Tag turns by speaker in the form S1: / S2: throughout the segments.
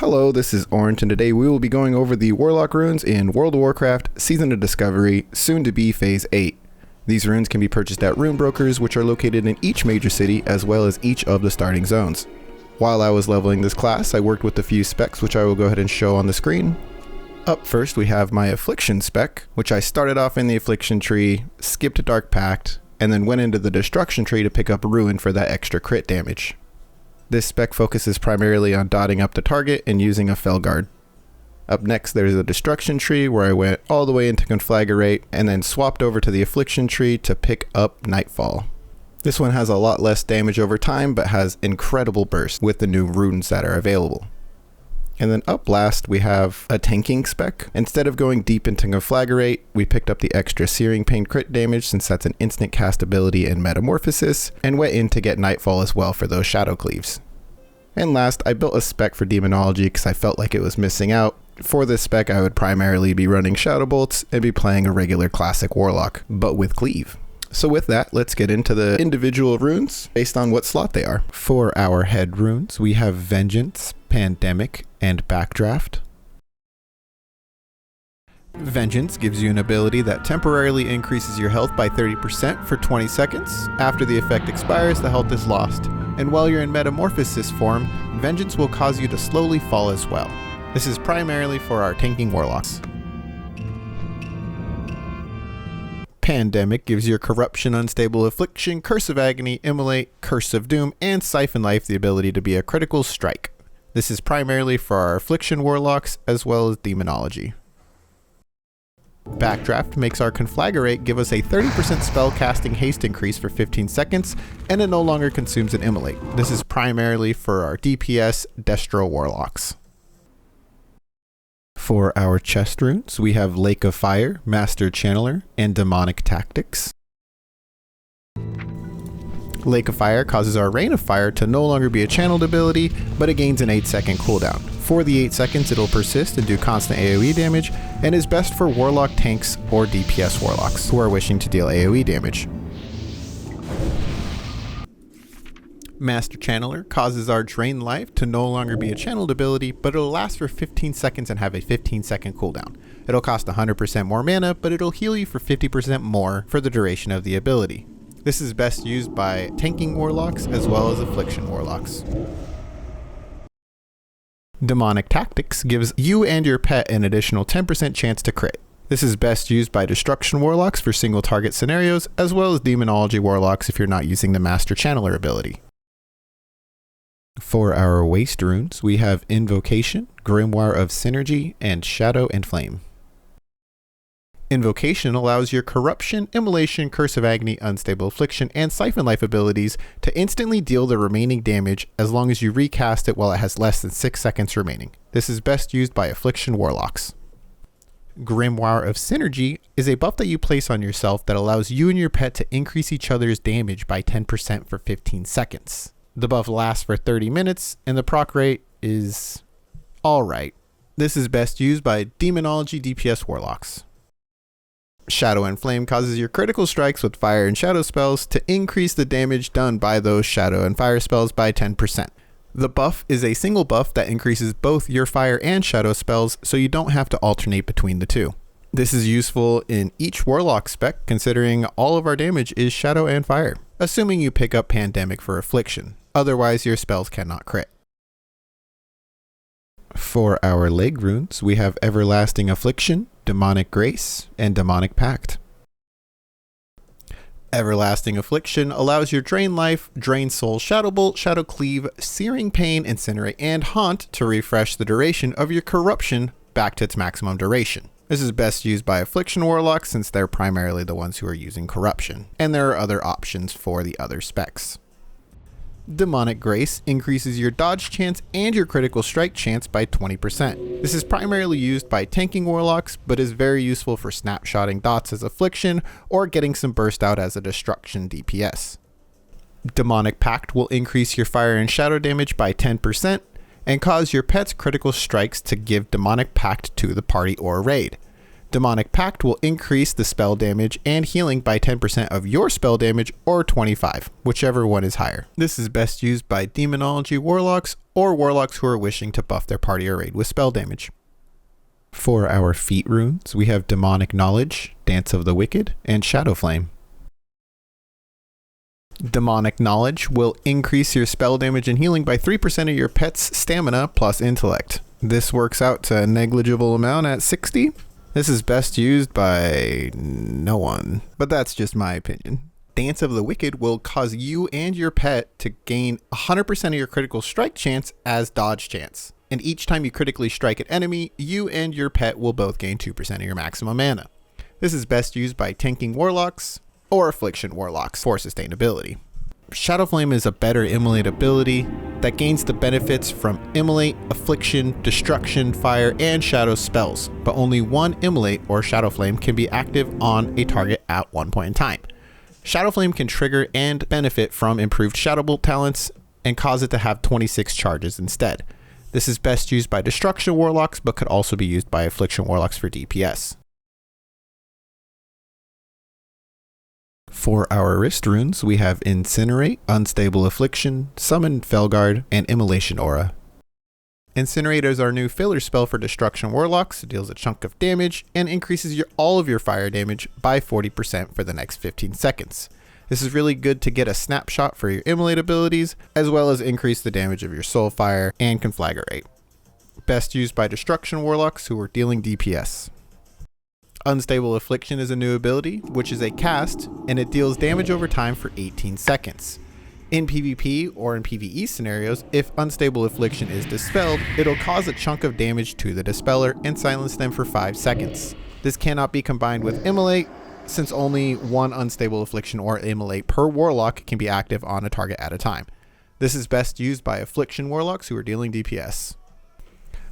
S1: Hello, this is Orange, and today we will be going over the Warlock runes in World of Warcraft Season of Discovery, soon to be Phase 8. These runes can be purchased at rune brokers, which are located in each major city as well as each of the starting zones. While I was leveling this class, I worked with a few specs which I will go ahead and show on the screen. Up first we have my Affliction spec, which I started off in the Affliction tree, skipped Dark Pact, and then went into the Destruction tree to pick up Ruin for that extra crit damage. This spec focuses primarily on dotting up the target and using a Felguard. Up next there's the Destruction tree, where I went all the way into Conflagrate and then swapped over to the Affliction tree to pick up Nightfall. This one has a lot less damage over time but has incredible burst with the new runes that are available. And then up last we have a tanking spec. Instead of going deep into Conflagrate, we picked up the extra Searing Pain crit damage since that's an instant cast ability in Metamorphosis, and went in to get Nightfall as well for those Shadow Cleaves. And last, I built a spec for Demonology because I felt like it was missing out. For this spec I would primarily be running Shadow Bolts and be playing a regular classic Warlock, but with Cleave. So with that, let's get into the individual runes based on what slot they are. For our head runes, we have Vengeance, Pandemic, and Backdraft. Vengeance gives you an ability that temporarily increases your health by 30% for 20 seconds. After the effect expires, the health is lost. And while you're in Metamorphosis form, Vengeance will cause you to slowly fall as well. This is primarily for our tanking Warlocks. Pandemic gives your Corruption, Unstable Affliction, Curse of Agony, Immolate, Curse of Doom, and Siphon Life the ability to be a critical strike. This is primarily for our Affliction Warlocks as well as Demonology. Backdraft makes our Conflagrate give us a 30% spell casting haste increase for 15 seconds, and it no longer consumes an Immolate. This is primarily for our DPS Destro Warlocks. For our chest runes, we have Lake of Fire, Master Channeler, and Demonic Tactics. Lake of Fire causes our Rain of Fire to no longer be a channeled ability, but it gains an 8-second cooldown. For the 8 seconds, it'll persist and do constant AoE damage, and is best for Warlock tanks or DPS Warlocks who are wishing to deal AoE damage. Master Channeler causes our Drain Life to no longer be a channeled ability, but it'll last for 15 seconds and have a 15-second cooldown. It'll cost 100% more mana, but it'll heal you for 50% more for the duration of the ability. This is best used by tanking Warlocks as well as Affliction Warlocks. Demonic Tactics gives you and your pet an additional 10% chance to crit. This is best used by Destruction Warlocks for single target scenarios, as well as Demonology Warlocks if you're not using the Master Channeler ability. For our waste runes, we have Invocation, Grimoire of Synergy, and Shadow and Flame. Invocation allows your Corruption, Immolation, Curse of Agony, Unstable Affliction, and Siphon Life abilities to instantly deal the remaining damage as long as you recast it while it has less than 6 seconds remaining. This is best used by Affliction Warlocks. Grimoire of Synergy is a buff that you place on yourself that allows you and your pet to increase each other's damage by 10% for 15 seconds. The buff lasts for 30 minutes, and the proc rate is alright. This is best used by Demonology DPS Warlocks. Shadow and Flame causes your critical strikes with fire and shadow spells to increase the damage done by those shadow and fire spells by 10%. The buff is a single buff that increases both your fire and shadow spells, so you don't have to alternate between the two. This is useful in each Warlock spec, considering all of our damage is shadow and fire, assuming you pick up Pandemic for Affliction. Otherwise, your spells cannot crit. For our leg runes, we have Everlasting Affliction, Demonic Grace, and Demonic Pact. Everlasting Affliction allows your Drain Life, Drain Soul, Shadow Bolt, Shadow Cleave, Searing Pain, Incinerate, and Haunt to refresh the duration of your Corruption back to its maximum duration. This is best used by Affliction Warlocks since they're primarily the ones who are using Corruption, and there are other options for the other specs. Demonic Grace increases your dodge chance and your critical strike chance by 20%. This is primarily used by tanking Warlocks, but is very useful for snapshotting dots as Affliction or getting some burst out as a Destruction DPS. Demonic Pact will increase your fire and shadow damage by 10% and cause your pet's critical strikes to give Demonic Pact to the party or raid. Demonic Pact will increase the spell damage and healing by 10% of your spell damage or 25, whichever one is higher. This is best used by Demonology Warlocks or Warlocks who are wishing to buff their party or raid with spell damage. For our feat runes, we have Demonic Knowledge, Dance of the Wicked, and Shadow Flame. Demonic Knowledge will increase your spell damage and healing by 3% of your pet's stamina plus intellect. This works out to a negligible amount at 60. This is best used by no one, but that's just my opinion. Dance of the Wicked will cause you and your pet to gain 100% of your critical strike chance as dodge chance. And each time you critically strike an enemy, you and your pet will both gain 2% of your maximum mana. This is best used by tanking warlocks or affliction warlocks for sustainability. Shadow Flame is a better immolate ability that gains the benefits from immolate, affliction, destruction, fire, and shadow spells, but only one immolate or Shadow Flame can be active on a target at one point in time. Shadow Flame can trigger and benefit from improved Shadow Bolt talents and cause it to have 26 charges instead. This is best used by Destruction Warlocks, but could also be used by Affliction Warlocks for DPS. For our wrist runes, we have Incinerate, Unstable Affliction, Summon Felguard, and Immolation Aura. Incinerate is our new filler spell for Destruction Warlocks. It deals a chunk of damage and increases all of your fire damage by 40% for the next 15 seconds. This is really good to get a snapshot for your immolate abilities, as well as increase the damage of your soul fire and conflagrate. Best used by Destruction Warlocks who are dealing DPS. Unstable Affliction is a new ability, which is a cast, and it deals damage over time for 18 seconds. In PvP or in PvE scenarios, if Unstable Affliction is dispelled, it'll cause a chunk of damage to the dispeller and silence them for 5 seconds. This cannot be combined with Immolate, since only one Unstable Affliction or Immolate per Warlock can be active on a target at a time. This is best used by Affliction Warlocks who are dealing DPS.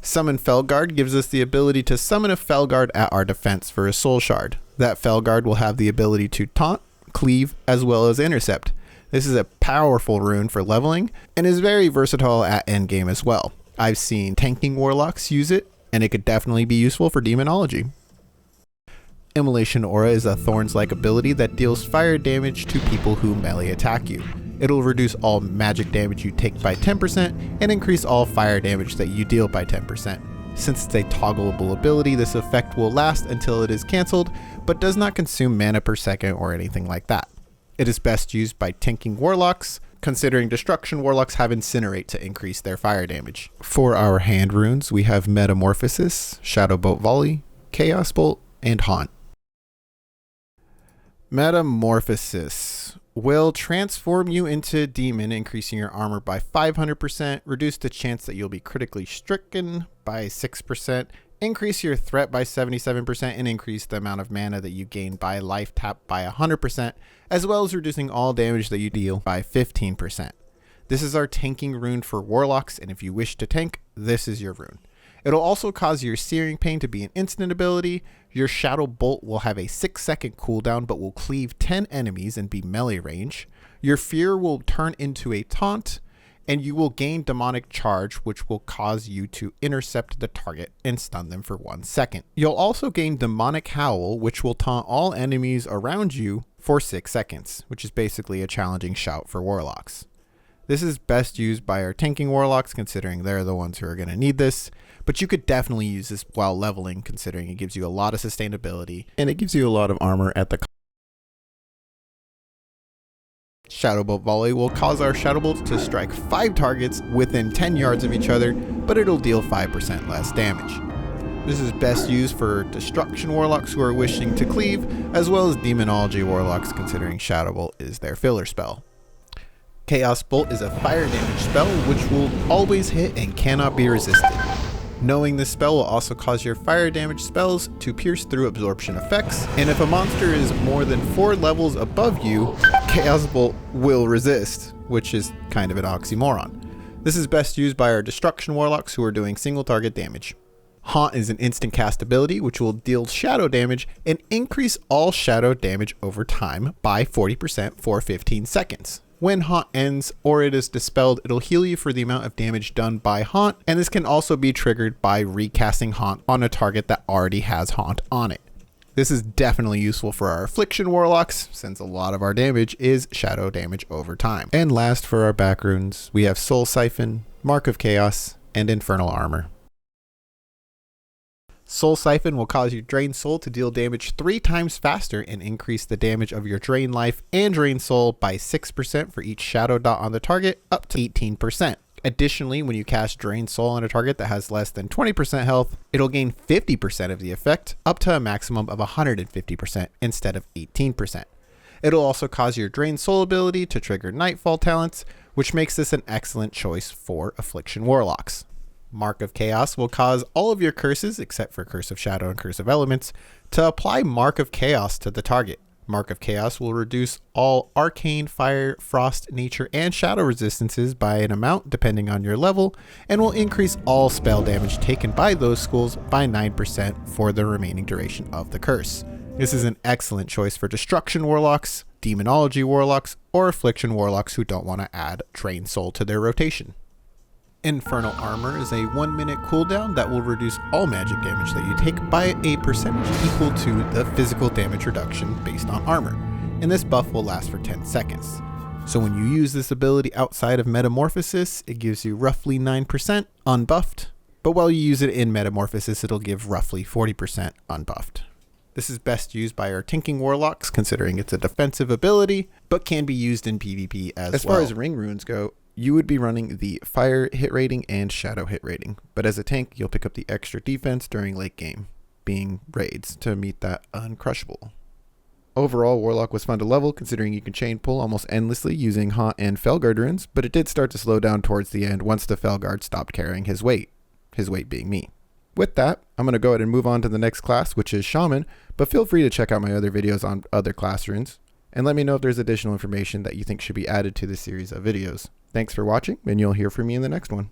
S1: Summon Felguard gives us the ability to summon a Felguard at our defense for a Soul Shard. That Felguard will have the ability to taunt, cleave, as well as intercept. This is a powerful rune for leveling and is very versatile at endgame as well. I've seen tanking Warlocks use it, and it could definitely be useful for Demonology. Immolation Aura is a Thorns-like ability that deals fire damage to people who melee attack you. It'll reduce all magic damage you take by 10% and increase all fire damage that you deal by 10%. Since it's a toggleable ability, this effect will last until it is cancelled, but does not consume mana per second or anything like that. It is best used by tanking Warlocks, considering Destruction Warlocks have Incinerate to increase their fire damage. For our hand runes, we have Metamorphosis, Shadow Bolt Volley, Chaos Bolt, and Haunt. Metamorphosis will transform you into a demon, increasing your armor by 500%, reduce the chance that you'll be critically stricken by 6%, increase your threat by 77%, and increase the amount of mana that you gain by life tap by 100%, as well as reducing all damage that you deal by 15%. This is our tanking rune for Warlocks, and if you wish to tank, this is your rune. It'll also cause your Searing Pain to be an instant ability. Your Shadow Bolt will have a 6-second cooldown but will cleave 10 enemies and be melee range. Your Fear will turn into a taunt, and you will gain Demonic Charge, which will cause you to intercept the target and stun them for 1 second. You'll also gain Demonic Howl, which will taunt all enemies around you for 6 seconds, which is basically a challenging shout for Warlocks. This is best used by our tanking Warlocks, considering they're the ones who are going to need this, but you could definitely use this while leveling, considering it gives you a lot of sustainability, and it gives you a lot of armor at the Shadow Bolt Volley will cause our Shadow Bolts to strike 5 targets within 10 yards of each other, but it'll deal 5% less damage. This is best used for Destruction Warlocks who are wishing to cleave, as well as Demonology Warlocks, considering Shadow Bolt is their filler spell. Chaos Bolt is a fire damage spell which will always hit and cannot be resisted. Knowing this spell will also cause your fire damage spells to pierce through absorption effects, and if a monster is more than 4 levels above you, Chaos Bolt will resist, which is kind of an oxymoron. This is best used by our Destruction Warlocks who are doing single target damage. Haunt is an instant cast ability which will deal shadow damage and increase all shadow damage over time by 40% for 15 seconds. When Haunt ends or it is dispelled, it'll heal you for the amount of damage done by Haunt, and this can also be triggered by recasting Haunt on a target that already has Haunt on it. This is definitely useful for our Affliction Warlocks, since a lot of our damage is shadow damage over time. And last for our back runes, we have Soul Siphon, Mark of Chaos, and Infernal Armor. Soul Siphon will cause your drained soul to deal damage 3 times faster and increase the damage of your drained life and drained soul by 6% for each shadow dot on the target, up to 18%. Additionally, when you cast Drained Soul on a target that has less than 20% health, it'll gain 50% of the effect, up to a maximum of 150% instead of 18%. It'll also cause your Drained Soul ability to trigger Nightfall talents, which makes this an excellent choice for Affliction Warlocks. Mark of Chaos will cause all of your curses, except for Curse of Shadow and Curse of Elements, to apply Mark of Chaos to the target. Mark of Chaos will reduce all arcane, fire, frost, nature, and shadow resistances by an amount depending on your level, and will increase all spell damage taken by those schools by 9% for the remaining duration of the curse. This is an excellent choice for Destruction Warlocks, Demonology Warlocks, or Affliction Warlocks who don't want to add Drained Soul to their rotation. Infernal Armor is a 1-minute cooldown that will reduce all magic damage that you take by a percentage equal to the physical damage reduction based on armor, and this buff will last for 10 seconds. So when you use this ability outside of Metamorphosis, it gives you roughly 9% unbuffed, but while you use it in Metamorphosis, it'll give roughly 40% unbuffed. This is best used by our Tinking Warlocks, considering it's a defensive ability, but can be used in PvP as well. As far as ring runes go, you would be running the fire hit rating and shadow hit rating, but as a tank, you'll pick up the extra defense during late game, being raids, to meet that uncrushable. Overall, Warlock was fun to level, considering you can chain pull almost endlessly using Haunt and Felguard runes, but it did start to slow down towards the end once the Felguard stopped carrying his weight being me. With that, I'm going to go ahead and move on to the next class, which is Shaman, but feel free to check out my other videos on other class runes, and let me know if there's additional information that you think should be added to this series of videos. Thanks for watching, and you'll hear from me in the next one.